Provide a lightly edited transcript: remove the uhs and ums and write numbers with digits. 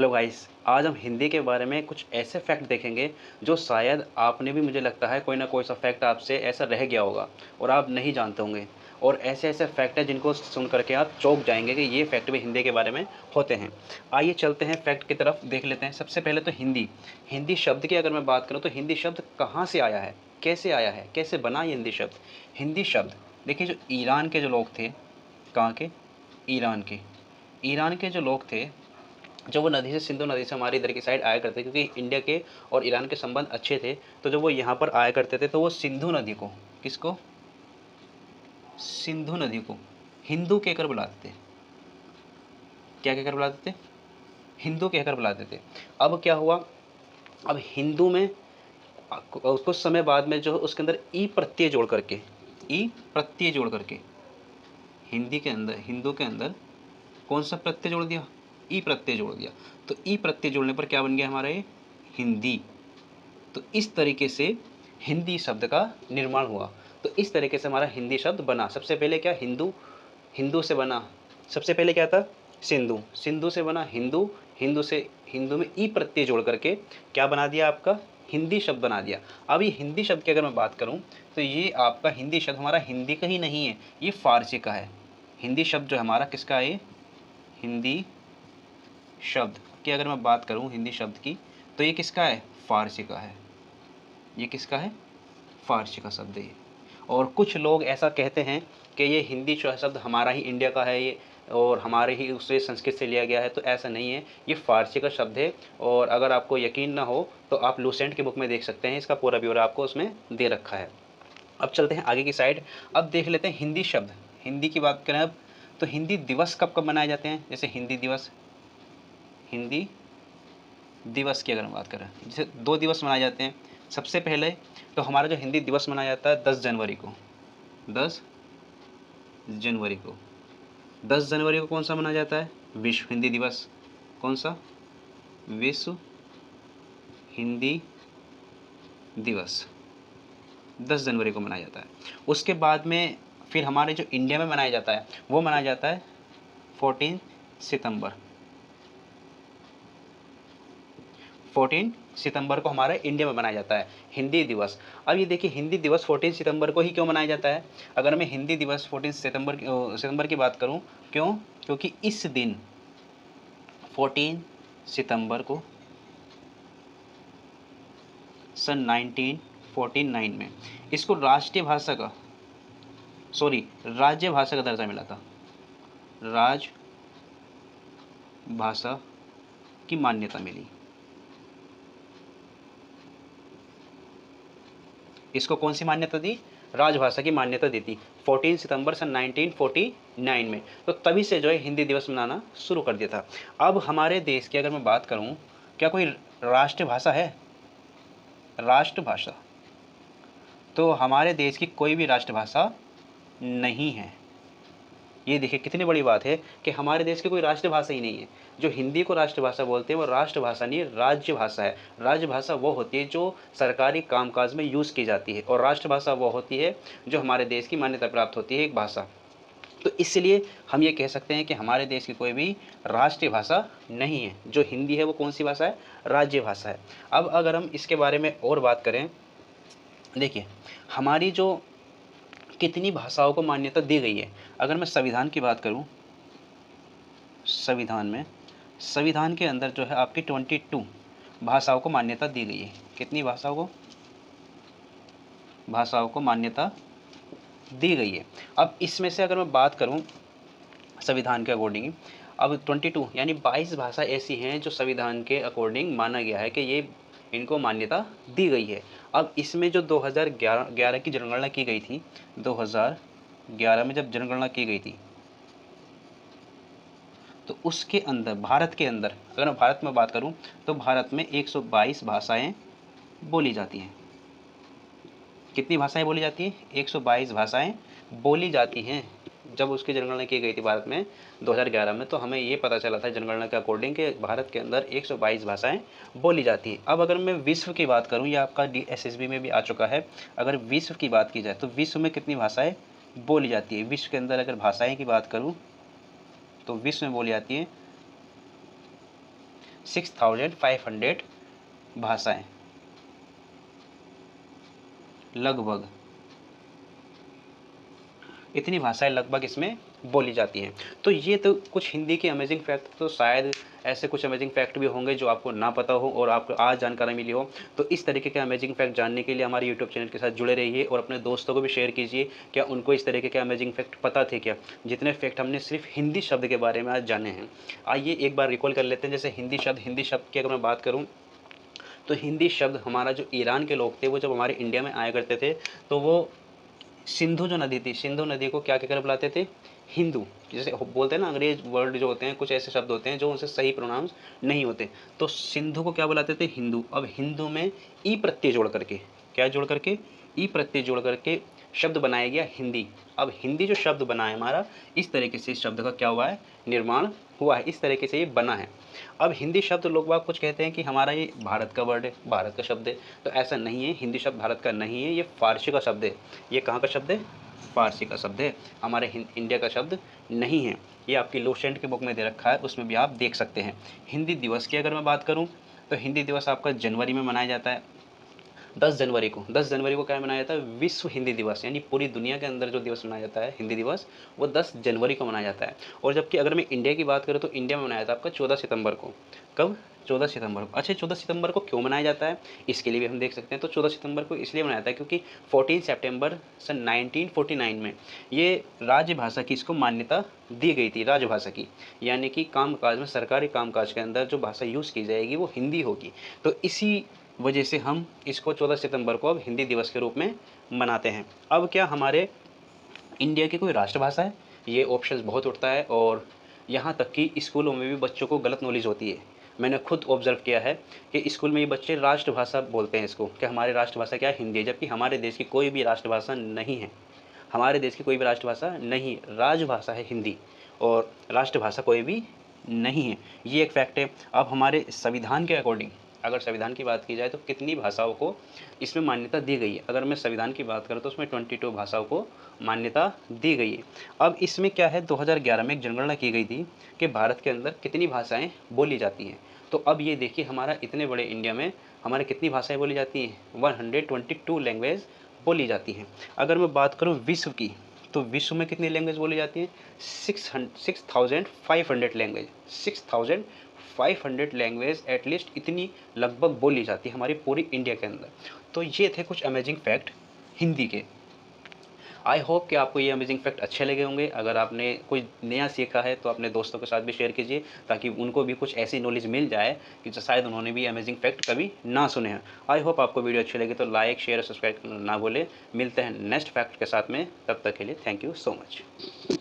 Hello guys, आज हम हिंदी के बारे में कुछ ऐसे फैक्ट देखेंगे जो शायद आपने भी, मुझे लगता है, कोई ना कोई सा फैक्ट आपसे ऐसा रह गया होगा और आप नहीं जानते होंगे। और ऐसे ऐसे फैक्ट हैं जिनको सुन करके आप चौंक जाएंगे कि ये फैक्ट भी हिंदी के बारे में होते हैं। आइए चलते हैं फैक्ट की तरफ, देख लेते हैं। सबसे पहले तो हिंदी हिंदी शब्द की अगर मैं बात करूँ तो हिंदी शब्द कहाँ से आया है, कैसे आया है, कैसे बना ये हिंदी शब्द। हिंदी शब्द देखिए, जो ईरान के जो लोग थे, कहाँ के, ईरान के, ईरान के जो लोग थे, जब वो नदी से, सिंधु नदी से हमारे इधर की साइड आया करते, क्योंकि इंडिया के और ईरान के संबंध अच्छे थे, तो जब वो यहाँ पर आया करते थे तो वो सिंधु नदी को, किसको, सिंधु नदी को हिंदू कहकर बुलाते थे। क्या कहकर बुलाते थे? हिंदू कहकर बुलाते थे। अब क्या हुआ, अब हिंदू में कुछ समय बाद में जो है उसके अंदर ई प्रत्यय जोड़ करके, ई प्रत्यय जोड़ करके हिंदी के अंदर, हिंदू के अंदर कौन सा प्रत्यय जोड़ दिया? ई प्रत्यय जोड़ दिया। तो ई प्रत्यय जोड़ने पर क्या बन गया हमारा ये? हिंदी। तो इस तरीके से हिंदी शब्द का निर्माण हुआ। तो इस तरीके से हमारा हिंदी शब्द बना। सबसे पहले क्या, हिंदू, हिंदू से बना। सबसे पहले क्या था? सिंधु, सिंधु से बना हिंदू, हिंदू से, हिंदू में ई प्रत्यय जोड़ करके क्या बना दिया आपका? हिंदी शब्द बना दिया। अब ये हिंदी शब्द की अगर मैं बात करूं तो ये आपका हिंदी शब्द हमारा हिंदी का ही नहीं है, ये फारसी का है। हिंदी शब्द जो हमारा किसका है? हिंदी शब्द की अगर मैं बात करूं, हिंदी शब्द की, तो ये किसका है? फारसी का है। ये किसका है? फारसी का शब्द है ये। और कुछ लोग ऐसा कहते हैं कि ये हिंदी शब्द हमारा ही, इंडिया का है ये, और हमारे ही उससे, संस्कृत से लिया गया है। तो ऐसा नहीं है, ये फारसी का शब्द है। और अगर आपको यकीन ना हो तो आप लूसेंट की बुक में देख सकते हैं, इसका पूरा ब्यौरा आपको उसमें दे रखा है। अब चलते हैं आगे की साइड। अब देख लेते हैं हिंदी शब्द। हिंदी की बात करें अब, तो हिंदी दिवस कब कब मनाए जाते हैं? जैसे हिंदी दिवस, हिंदी दिवस की अगर हम बात करें, जैसे 2 दिवस मनाए जाते हैं। सबसे पहले तो हमारा जो हिंदी दिवस मनाया जाता है 10 जनवरी को। 10 जनवरी को, 10 जनवरी को कौन सा मनाया जाता है? विश्व हिंदी दिवस। कौन सा? विश्व हिंदी दिवस 10 जनवरी को मनाया जाता है। उसके बाद में फिर हमारे जो इंडिया में मनाया जाता है वो मनाया जाता है 14 सितंबर। 14 सितंबर को हमारे इंडिया में मनाया जाता है हिंदी दिवस। अब ये देखिए, हिंदी दिवस 14 सितंबर को ही क्यों मनाया जाता है? अगर मैं हिंदी दिवस 14 सितंबर की बात करूं, क्यों? क्योंकि इस दिन 14 सितंबर को सन 1949 में इसको राष्ट्रीय भाषा का, सॉरी, राज्य भाषा का दर्जा मिला था। राज भाषा की मान्यता मिली। इसको कौन सी मान्यता दी? राजभाषा की मान्यता दी थी 14 सितंबर सन 1949 में। तो तभी से जो है हिंदी दिवस मनाना शुरू कर दिया था। अब हमारे देश की अगर मैं बात करूं, क्या कोई राष्ट्रभाषा है? राष्ट्रभाषा, तो हमारे देश की कोई भी राष्ट्रभाषा नहीं है। ये देखिए कितनी बड़ी बात है कि हमारे देश की कोई राष्ट्रभाषा ही नहीं है। जो हिंदी को राष्ट्रभाषा बोलते हैं वो राष्ट्रभाषा नहीं है, राज्य भाषा है। राज्य भाषा वो होती है जो सरकारी कामकाज में यूज़ की जाती है, और राष्ट्रभाषा वो होती है जो हमारे देश की मान्यता प्राप्त होती है, एक भाषा। तो इसलिए हम ये कह सकते हैं कि हमारे देश की कोई भी राष्ट्रीय भाषा नहीं है। जो हिंदी है वो कौन सी भाषा है? राज्य भाषा है। अब अगर हम इसके बारे में और बात करें, देखिए हमारी जो कितनी भाषाओं को मान्यता दी गई है। अगर मैं संविधान की बात करूं, संविधान में, संविधान के अंदर जो है आपकी 22 भाषाओं को मान्यता दी गई है। कितनी भाषाओं को? भाषाओं को मान्यता दी गई है। अब इसमें से अगर मैं बात करूं संविधान के अकॉर्डिंग, अब 22 यानी 22 भाषा ऐसी हैं जो संविधान के अकॉर्डिंग माना गया है कि ये, इनको मान्यता दी गई है। अब इसमें जो 2011 की जनगणना की गई थी, 2011 में जब जनगणना की गई थी, तो उसके अंदर, भारत के अंदर, अगर मैं भारत में बात करूं तो भारत में 122 भाषाएं बोली जाती हैं। कितनी भाषाएं बोली जाती हैं? 122 भाषाएं बोली जाती हैं। जब उसकी जनगणना की गई थी भारत में 2011 में, तो हमें ये पता चला था जनगणना के अकॉर्डिंग कि भारत के अंदर 122 भाषाएं बोली जाती हैं। अब अगर मैं विश्व की बात करूं, ये आपका DSSB में भी आ चुका है, अगर विश्व की बात की जाए तो विश्व में कितनी भाषाएं बोली जाती है? विश्व के अंदर अगर भाषाएं की बात करूँ तो विश्व में बोली जाती है 6500 भाषाएं लगभग, इतनी भाषाएं लगभग इसमें बोली जाती हैं। तो ये तो कुछ हिंदी के अमेजिंग फैक्ट, तो शायद ऐसे कुछ अमेजिंग फैक्ट भी होंगे जो आपको ना पता हो और आपको आज जानकारी मिली हो। तो इस तरीके के अमेजिंग फैक्ट जानने के लिए हमारे यूट्यूब चैनल के साथ जुड़े रहिए और अपने दोस्तों को भी शेयर कीजिए। क्या उनको इस तरीके के अमेजिंग फैक्ट पता थे क्या, जितने फैक्ट हमने सिर्फ हिंदी शब्द के बारे में आज जाने हैं। आइए एक बार रिकॉल कर लेते हैं। जैसे हिंदी शब्द की अगर मैं बात करूँ तो हिंदी शब्द हमारा जो ईरान के लोग थे वो जब हमारे इंडिया में आया करते थे तो वो सिंधु जो नदी थी, सिंधु नदी को क्या कहकर बुलाते थे, हिंदू। जैसे बोलते हैं ना अंग्रेज वर्ड जो होते हैं, कुछ ऐसे शब्द होते हैं जो उनसे सही प्रोनाउंस नहीं होते, तो सिंधु को क्या बुलाते थे, हिंदू। अब हिंदू में ई प्रत्यय जोड़ करके, क्या जोड़ करके, ई प्रत्यय जोड़ करके शब्द बनाया गया हिंदी। अब हिंदी जो शब्द बना है हमारा, इस तरीके से इस शब्द का क्या हुआ है, निर्माण हुआ है, इस तरीके से ये बना है। अब हिंदी शब्द लोग बाग कुछ कहते हैं कि हमारा ये भारत का वर्ड है, भारत का शब्द है, तो ऐसा नहीं है। हिंदी शब्द भारत का नहीं है, ये फारसी का शब्द है। ये कहाँ का शब्द है, फारसी का शब्द है, हमारे इंडिया का शब्द नहीं है। ये आपकी लोसेंट की बुक में दे रखा है, उसमें भी आप देख सकते हैं। हिंदी दिवस की अगर मैं बात करूँ तो हिंदी दिवस आपका जनवरी में मनाया जाता है। 10 जनवरी को क्या मनाया जाता है, विश्व हिंदी दिवस, यानी पूरी दुनिया के अंदर जो दिवस मनाया जाता है हिंदी दिवस, वो 10 जनवरी को मनाया जाता है। और जबकि अगर मैं इंडिया की बात करूँ तो इंडिया में मनाया जाता है आपका 14 सितंबर को। कब, 14 सितंबर को। अच्छा, 14 सितंबर को क्यों मनाया जाता है, इसके लिए भी हम देख सकते हैं। तो 14 सितंबर को इसलिए मनाया जाता है क्योंकि 14 सितंबर सन 1949 में ये राजभाषा की इसको मान्यता दी गई थी, राजभाषा की, यानी कि कामकाज में, सरकारी कामकाज के अंदर जो भाषा यूज़ की जाएगी वो हिंदी होगी। तो इसी वजह से हम इसको 14 सितंबर को अब हिंदी दिवस के रूप में मनाते हैं। अब क्या हमारे इंडिया की कोई राष्ट्रभाषा है, ये ऑप्शंस बहुत उठता है और यहाँ तक कि स्कूलों में भी बच्चों को गलत नॉलेज होती है। मैंने खुद ऑब्जर्व किया है कि स्कूल में ये बच्चे राष्ट्रभाषा बोलते हैं इसको, कि हमारी राष्ट्रभाषा क्या है, हिंदी है, जबकि हमारे देश की कोई भी राष्ट्रभाषा नहीं है। हमारे देश की कोई भी राष्ट्रभाषा नहीं, राजभाषा है हिंदी, और राष्ट्रभाषा कोई भी नहीं है। ये एक फैक्ट है। अब हमारे संविधान के अकॉर्डिंग, अगर संविधान की बात की जाए तो कितनी भाषाओं को इसमें मान्यता दी गई है। अगर मैं संविधान की बात करूँ तो उसमें 22 भाषाओं को मान्यता दी गई है। अब इसमें क्या है, 2011 में एक जनगणना की गई थी कि भारत के अंदर कितनी भाषाएं बोली जाती हैं। तो अब ये देखिए, हमारा इतने बड़े इंडिया में हमारे कितनी भाषाएं बोली जाती हैं, 122 लैंग्वेज बोली जाती हैं। अगर मैं बात करूँ विश्व की, तो विश्व में कितनी लैंग्वेज बोली जाती हैं, 6500 लैंग्वेज, 6500 लैंग्वेज एटलीस्ट इतनी लगभग बोली जाती है हमारी पूरी इंडिया के अंदर। तो ये थे कुछ अमेजिंग फैक्ट हिंदी के। आई होप कि आपको ये अमेजिंग फैक्ट अच्छे लगे होंगे। अगर आपने कोई नया सीखा है तो अपने दोस्तों के साथ भी शेयर कीजिए, ताकि उनको भी कुछ ऐसी नॉलेज मिल जाए कि जो शायद उन्होंने भी अमेजिंग फैक्ट कभी ना सुने हैं। आई होप आपको वीडियो अच्छी लगी, तो लाइक, शेयर और सब्सक्राइब करना ना भूलें। मिलते हैं नेक्स्ट फैक्ट के साथ में, तब तक के लिए थैंक यू सो मच।